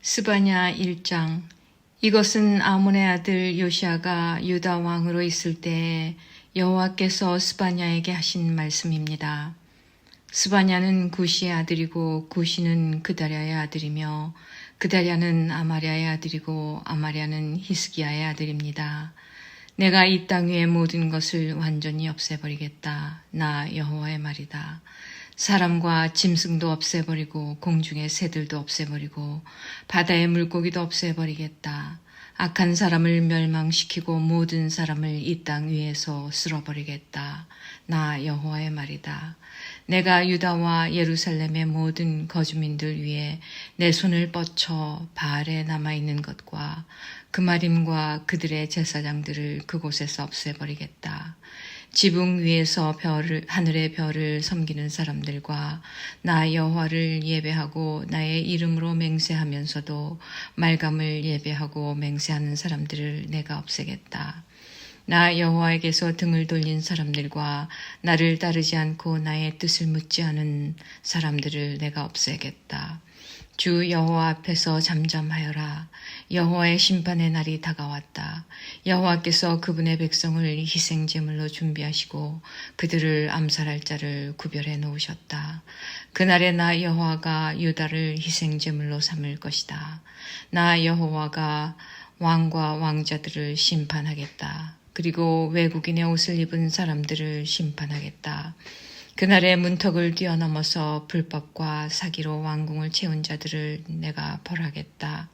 스바냐 1장. 이것은 아몬의 아들 요시아가 유다 왕으로 있을 때에 여호와께서 스바냐에게 하신 말씀입니다. 스바냐는 구시의 아들이고 구시는 그다랴의 아들이며 그다랴는 아마랴의 아들이고 아마랴는 히스기야의 아들입니다. 내가 이 땅 위의 모든 것을 완전히 없애버리겠다. 나 여호와의 말이다. 사람과 짐승도 없애버리고 공중의 새들도 없애버리고 바다의 물고기도 없애버리겠다. 악한 사람을 멸망시키고 모든 사람을 이 땅 위에서 쓸어버리겠다. 나 여호와의 말이다. 내가 유다와 예루살렘의 모든 거주민들 위에 내 손을 뻗쳐 바알에 남아있는 것과 그마림과 그들의 제사장들을 그곳에서 없애버리겠다. 지붕 위에서 하늘의 별을 섬기는 사람들과 나 여호와를 예배하고 나의 이름으로 맹세하면서도 말감을 예배하고 맹세하는 사람들을 내가 없애겠다. 나 여호와에게서 등을 돌린 사람들과 나를 따르지 않고 나의 뜻을 묻지 않은 사람들을 내가 없애겠다. 주 여호와 앞에서 잠잠하여라. 여호와의 심판의 날이 다가왔다. 여호와께서 그분의 백성을 희생제물로 준비하시고 그들을 암살할 자를 구별해 놓으셨다. 그날에 나 여호와가 유다를 희생제물로 삼을 것이다. 나 여호와가 왕과 왕자들을 심판하겠다. 그리고 외국인의 옷을 입은 사람들을 심판하겠다. 그날의 문턱을 뛰어넘어서 불법과 사기로 왕궁을 채운 자들을 내가 벌하겠다.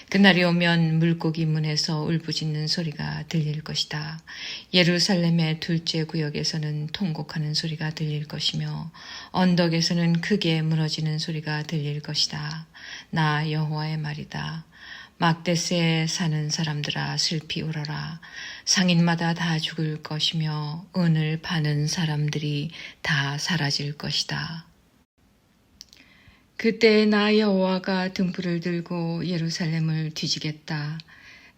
그날이 오면 물고기 문에서 울부짖는 소리가 들릴 것이다. 예루살렘의 둘째 구역에서는 통곡하는 소리가 들릴 것이며 언덕에서는 크게 무너지는 소리가 들릴 것이다. 나 여호와의 말이다. 막대스에 사는 사람들아 슬피 울어라. 상인마다 다 죽을 것이며 은을 파는 사람들이 다 사라질 것이다. 그때 나 여호와가 등불을 들고 예루살렘을 뒤지겠다.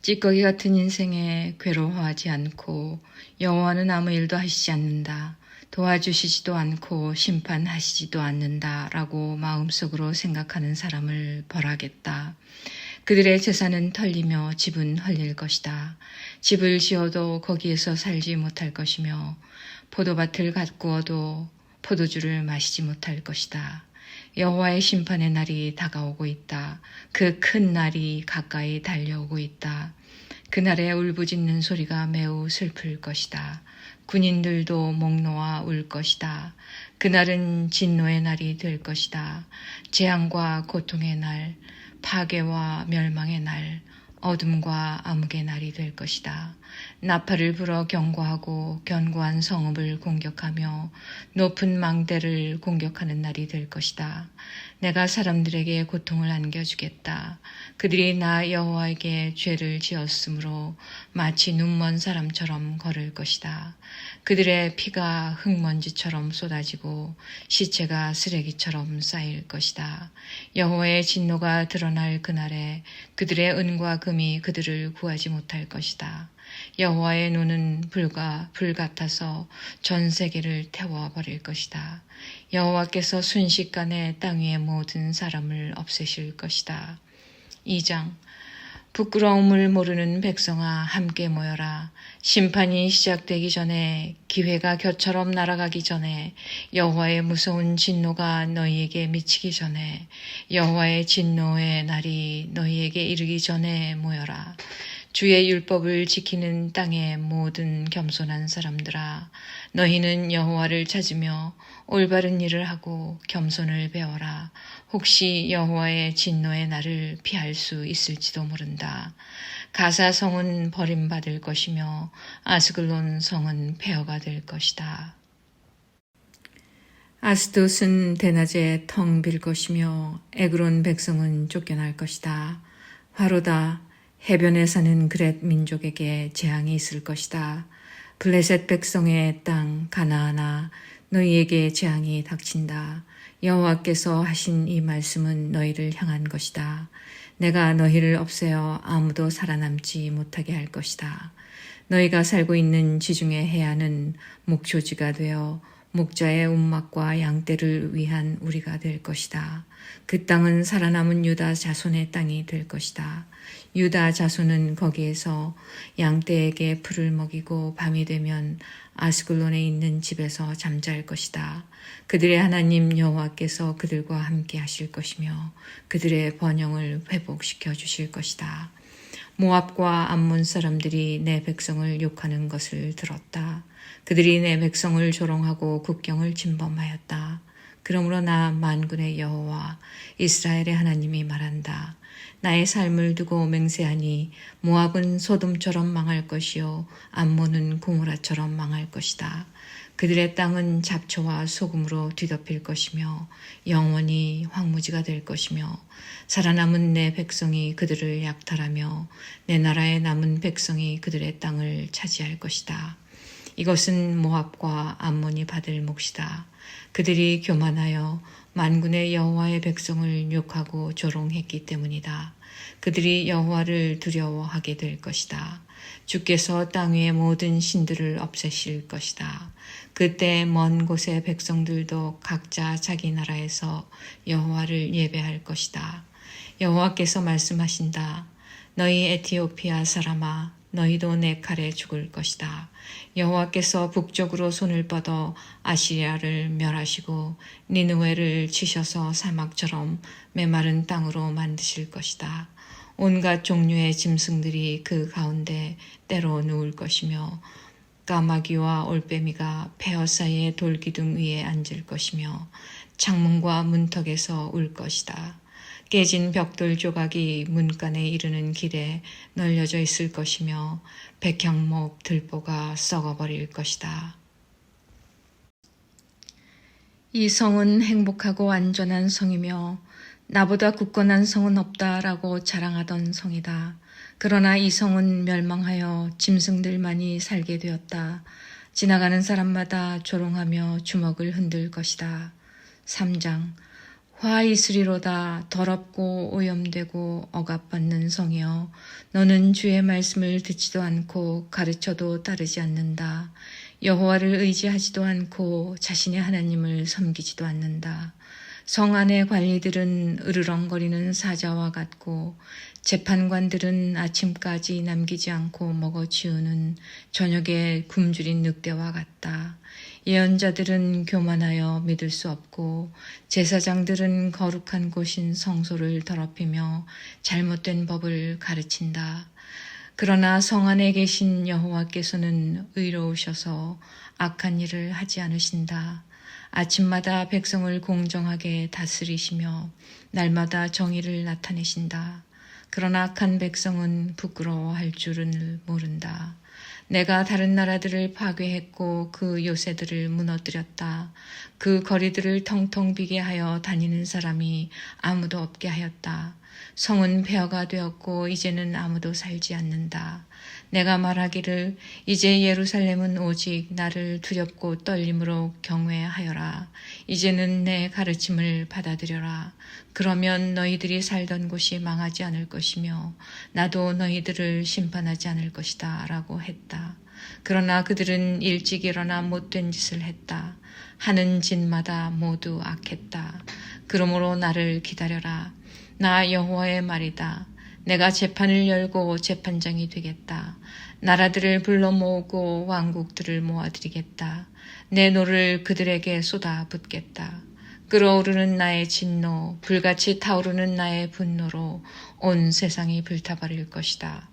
찌꺼기 같은 인생에 괴로워하지 않고 여호와는 아무 일도 하시지 않는다. 도와주시지도 않고 심판하시지도 않는다 라고 마음속으로 생각하는 사람을 벌하겠다. 그들의 재산은 털리며 집은 헐릴 것이다. 집을 지어도 거기에서 살지 못할 것이며 포도밭을 가꾸어도 포도주를 마시지 못할 것이다. 여호와의 심판의 날이 다가오고 있다. 그 큰 날이 가까이 달려오고 있다. 그날에 울부짖는 소리가 매우 슬플 것이다. 군인들도 목 놓아 울 것이다. 그날은 진노의 날이 될 것이다. 재앙과 고통의 날, 파괴와 멸망의 날, 어둠과 암흑의 날이 될 것이다. 나팔을 불어 경고하고 견고한 성읍을 공격하며 높은 망대를 공격하는 날이 될 것이다. 내가 사람들에게 고통을 안겨주겠다. 그들이 나 여호와에게 죄를 지었으므로 마치 눈먼 사람처럼 걸을 것이다. 그들의 피가 흙먼지처럼 쏟아지고 시체가 쓰레기처럼 쌓일 것이다. 여호와의 진노가 드러날 그날에 그들의 은과 금이 그들을 구하지 못할 것이다. 여호와의 눈은 불 같아서 전 세계를 태워버릴 것이다. 여호와께서 순식간에 땅 위의 모든 사람을 없애실 것이다. 2장. 부끄러움을 모르는 백성아 함께 모여라. 심판이 시작되기 전에, 기회가 겨처럼 날아가기 전에, 여호와의 무서운 진노가 너희에게 미치기 전에, 여호와의 진노의 날이 너희에게 이르기 전에 모여라. 주의 율법을 지키는 땅의 모든 겸손한 사람들아, 너희는 여호와를 찾으며 올바른 일을 하고 겸손을 배워라. 혹시 여호와의 진노의 날을 피할 수 있을지도 모른다. 가사 성은 버림받을 것이며 아스글론 성은 폐허가 될 것이다. 아스돗은 대낮에 텅 빌 것이며 에그론 백성은 쫓겨날 것이다. 화로다. 해변에 사는 그렛 민족에게 재앙이 있을 것이다. 블레셋 백성의 땅 가나안아, 너희에게 재앙이 닥친다. 여호와께서 하신 이 말씀은 너희를 향한 것이다. 내가 너희를 없애어 아무도 살아남지 못하게 할 것이다. 너희가 살고 있는 지중해 해안은 목초지가 되어 목자의 움막과 양떼를 위한 우리가 될 것이다. 그 땅은 살아남은 유다 자손의 땅이 될 것이다. 유다 자손은 거기에서 양떼에게 풀을 먹이고 밤이 되면 아스글론에 있는 집에서 잠잘 것이다. 그들의 하나님 여호와께서 그들과 함께 하실 것이며 그들의 번영을 회복시켜 주실 것이다. 모압과 암몬 사람들이 내 백성을 욕하는 것을 들었다. 그들이 내 백성을 조롱하고 국경을 침범하였다. 그러므로 나 만군의 여호와 이스라엘의 하나님이 말한다. 나의 삶을 두고 맹세하니 모압은 소돔처럼 망할 것이요 암몬은 고모라처럼 망할 것이다. 그들의 땅은 잡초와 소금으로 뒤덮일 것이며 영원히 황무지가 될 것이며 살아남은 내 백성이 그들을 약탈하며 내 나라에 남은 백성이 그들의 땅을 차지할 것이다. 이것은 모압과 암몬이 받을 몫이다. 그들이 교만하여 만군의 여호와의 백성을 욕하고 조롱했기 때문이다. 그들이 여호와를 두려워하게 될 것이다. 주께서 땅 위의 모든 신들을 없애실 것이다. 그때 먼 곳의 백성들도 각자 자기 나라에서 여호와를 예배할 것이다. 여호와께서 말씀하신다. 너희 에티오피아 사람아, 너희도 내 칼에 죽을 것이다. 여호와께서 북쪽으로 손을 뻗어 아시리아를 멸하시고 니느웨를 치셔서 사막처럼 메마른 땅으로 만드실 것이다. 온갖 종류의 짐승들이 그 가운데 때로 누울 것이며 까마귀와 올빼미가 폐허 사이의 돌기둥 위에 앉을 것이며 창문과 문턱에서 울 것이다. 깨진 벽돌 조각이 문간에 이르는 길에 널려져 있을 것이며 백향목 들보가 썩어버릴 것이다. 이 성은 행복하고 안전한 성이며 나보다 굳건한 성은 없다라고 자랑하던 성이다. 그러나 이 성은 멸망하여 짐승들만이 살게 되었다. 지나가는 사람마다 조롱하며 주먹을 흔들 것이다. 3장 화 이스리로다 더럽고 오염되고 억압받는 성이여 너는 주의 말씀을 듣지도 않고 가르쳐도 따르지 않는다. 여호와를 의지하지도 않고 자신의 하나님을 섬기지도 않는다. 성 안의 관리들은 으르렁거리는 사자와 같고 재판관들은 아침까지 남기지 않고 먹어치우는 저녁에 굶주린 늑대와 같다. 예언자들은 교만하여 믿을 수 없고 제사장들은 거룩한 곳인 성소를 더럽히며 잘못된 법을 가르친다. 그러나 성 안에 계신 여호와께서는 의로우셔서 악한 일을 하지 않으신다. 아침마다 백성을 공정하게 다스리시며 날마다 정의를 나타내신다. 그러나 악한 백성은 부끄러워할 줄은 모른다. 내가 다른 나라들을 파괴했고 그 요새들을 무너뜨렸다. 그 거리들을 텅텅 비게 하여 다니는 사람이 아무도 없게 하였다. 성은 폐허가 되었고 이제는 아무도 살지 않는다. 내가 말하기를 이제 예루살렘은 오직 나를 두렵고 떨림으로 경외하여라. 이제는 내 가르침을 받아들여라. 그러면 너희들이 살던 곳이 망하지 않을 것이며 나도 너희들을 심판하지 않을 것이다 라고 했다. 그러나 그들은 일찍 일어나 못된 짓을 했다. 하는 짓마다 모두 악했다. 그러므로 나를 기다려라. 나 여호와의 말이다. 내가 재판을 열고 재판장이 되겠다. 나라들을 불러 모으고 왕국들을 모아드리겠다. 내 노를 그들에게 쏟아붓겠다. 끓어오르는 나의 진노, 불같이 타오르는 나의 분노로 온 세상이 불타버릴 것이다.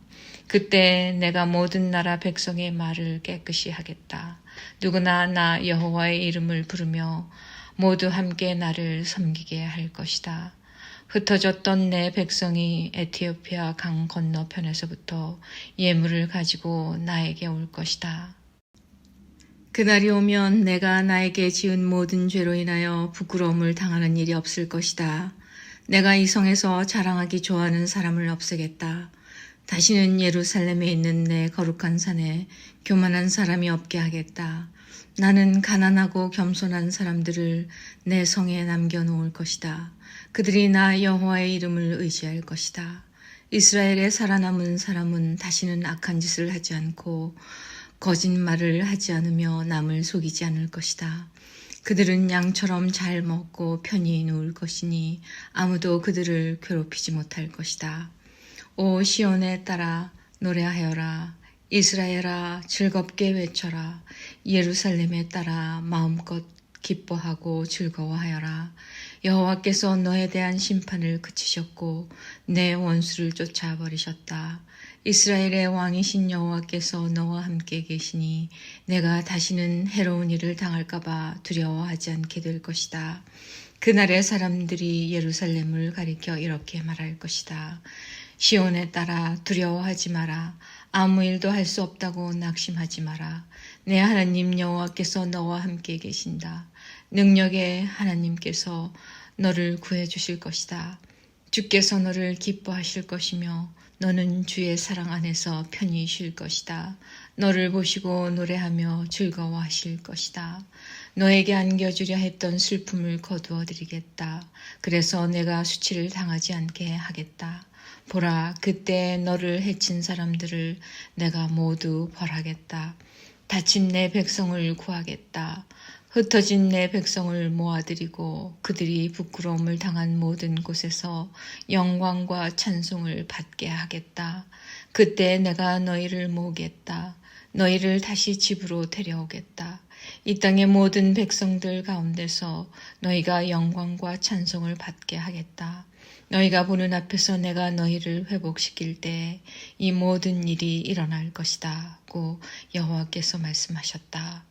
그때 내가 모든 나라 백성의 말을 깨끗이 하겠다. 누구나 나 여호와의 이름을 부르며 모두 함께 나를 섬기게 할 것이다. 흩어졌던 내 백성이 에티오피아 강 건너편에서부터 예물을 가지고 나에게 올 것이다. 그날이 오면 내가 나에게 지은 모든 죄로 인하여 부끄러움을 당하는 일이 없을 것이다. 내가 이 성에서 자랑하기 좋아하는 사람을 없애겠다. 다시는 예루살렘에 있는 내 거룩한 산에 교만한 사람이 없게 하겠다. 나는 가난하고 겸손한 사람들을 내 성에 남겨놓을 것이다. 그들이 나 여호와의 이름을 의지할 것이다. 이스라엘에 살아남은 사람은 다시는 악한 짓을 하지 않고 거짓말을 하지 않으며 남을 속이지 않을 것이다. 그들은 양처럼 잘 먹고 편히 누울 것이니 아무도 그들을 괴롭히지 못할 것이다. 오 시온에 따라 노래하여라. 이스라엘아 즐겁게 외쳐라. 예루살렘에 따라 마음껏 기뻐하고 즐거워하여라. 여호와께서 너에 대한 심판을 그치셨고 내 원수를 쫓아버리셨다. 이스라엘의 왕이신 여호와께서 너와 함께 계시니 내가 다시는 해로운 일을 당할까봐 두려워하지 않게 될 것이다. 그날의 사람들이 예루살렘을 가리켜 이렇게 말할 것이다. 시온에 따라 두려워하지 마라. 아무 일도 할 수 없다고 낙심하지 마라. 내 하나님 여호와께서 너와 함께 계신다. 능력의 하나님께서 너를 구해 주실 것이다. 주께서 너를 기뻐하실 것이며 너는 주의 사랑 안에서 편히 쉴 것이다. 너를 보시고 노래하며 즐거워하실 것이다. 너에게 안겨주려 했던 슬픔을 거두어 드리겠다. 그래서 내가 수치를 당하지 않게 하겠다. 보라, 그때 너를 해친 사람들을 내가 모두 벌하겠다. 다친 내 백성을 구하겠다. 흩어진 내 백성을 모아들이고 그들이 부끄러움을 당한 모든 곳에서 영광과 찬송을 받게 하겠다. 그때 내가 너희를 모으겠다. 너희를 다시 집으로 데려오겠다. 이 땅의 모든 백성들 가운데서 너희가 영광과 찬송을 받게 하겠다. 너희가 보는 앞에서 내가 너희를 회복시킬 때 이 모든 일이 일어날 것이다. 고 여호와께서 말씀하셨다.